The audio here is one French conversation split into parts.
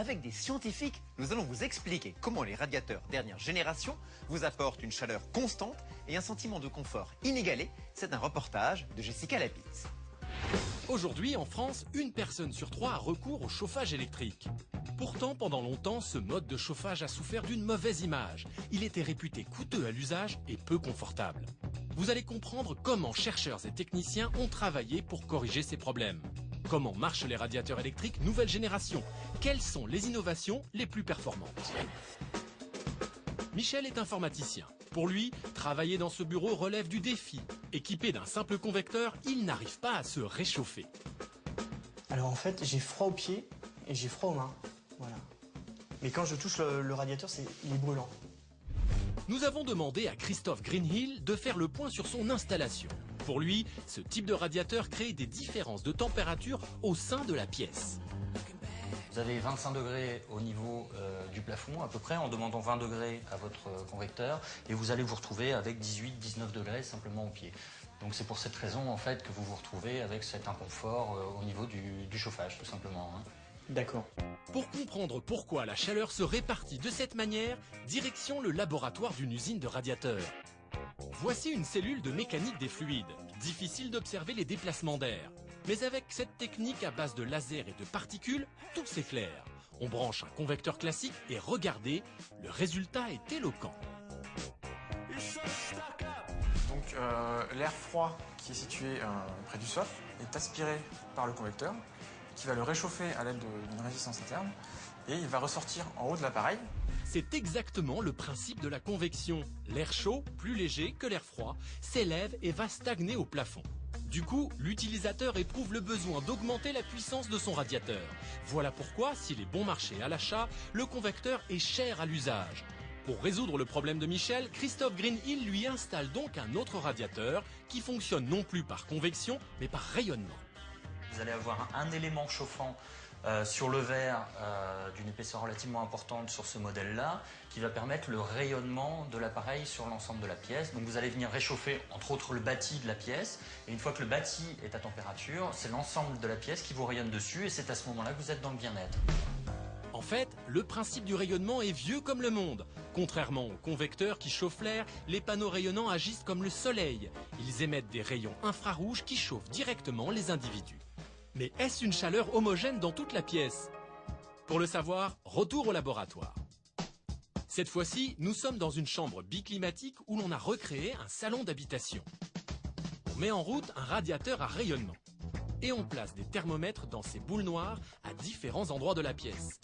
avec des scientifiques, nous allons vous expliquer comment les radiateurs dernière génération vous apportent une chaleur constante et un sentiment de confort inégalé. C'est un reportage de Jessica Lapitz. Aujourd'hui, en France, une personne sur trois a recours au chauffage électrique. Pourtant, pendant longtemps, ce mode de chauffage a souffert d'une mauvaise image. Il était réputé coûteux à l'usage et peu confortable. Vous allez comprendre comment chercheurs et techniciens ont travaillé pour corriger ces problèmes. Comment marchent les radiateurs électriques nouvelle génération? Quelles sont les innovations les plus performantes? Michel est informaticien. Pour lui, travailler dans ce bureau relève du défi. Équipé d'un simple convecteur, il n'arrive pas à se réchauffer. Alors en fait, j'ai froid aux pieds et j'ai froid aux mains. Voilà. Mais quand je touche le radiateur, il est brûlant. Nous avons demandé à Christophe Greenhill de faire le point sur son installation. Pour lui, ce type de radiateur crée des différences de température au sein de la pièce. Vous avez 25 degrés au niveau du plafond à peu près en demandant 20 degrés à votre convecteur et vous allez vous retrouver avec 18-19 degrés simplement au pied. Donc c'est pour cette raison en fait que vous vous retrouvez avec cet inconfort au niveau du chauffage tout simplement. D'accord. Pour comprendre pourquoi la chaleur se répartit de cette manière, direction le laboratoire d'une usine de radiateurs. Voici une cellule de mécanique des fluides. Difficile d'observer les déplacements d'air. Mais avec cette technique à base de laser et de particules, tout s'éclaire. On branche un convecteur classique et regardez, le résultat est éloquent. Donc l'air froid qui est situé près du socle est aspiré par le convecteur qui va le réchauffer à l'aide d'une résistance interne et il va ressortir en haut de l'appareil. C'est exactement le principe de la convection. L'air chaud, plus léger que l'air froid, s'élève et va stagner au plafond. Du coup, l'utilisateur éprouve le besoin d'augmenter la puissance de son radiateur. Voilà pourquoi, s'il est bon marché à l'achat, le convecteur est cher à l'usage. Pour résoudre le problème de Michel, Christophe Greenhill lui installe donc un autre radiateur qui fonctionne non plus par convection, mais par rayonnement. Vous allez avoir un élément chauffant sur le verre d'une épaisseur relativement importante sur ce modèle-là, qui va permettre le rayonnement de l'appareil sur l'ensemble de la pièce. Donc vous allez venir réchauffer entre autres le bâti de la pièce, et une fois que le bâti est à température, c'est l'ensemble de la pièce qui vous rayonne dessus, et c'est à ce moment-là que vous êtes dans le bien-être. En fait, le principe du rayonnement est vieux comme le monde. Contrairement aux convecteurs qui chauffent l'air, les panneaux rayonnants agissent comme le soleil. Ils émettent des rayons infrarouges qui chauffent directement les individus. Mais est-ce une chaleur homogène dans toute la pièce? Pour le savoir, retour au laboratoire. Cette fois-ci, nous sommes dans une chambre biclimatique où l'on a recréé un salon d'habitation. On met en route un radiateur à rayonnement. Et on place des thermomètres dans ces boules noires à différents endroits de la pièce.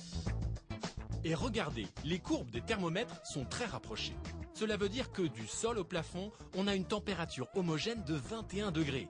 Et regardez, les courbes des thermomètres sont très rapprochées. Cela veut dire que du sol au plafond, on a une température homogène de 21 degrés.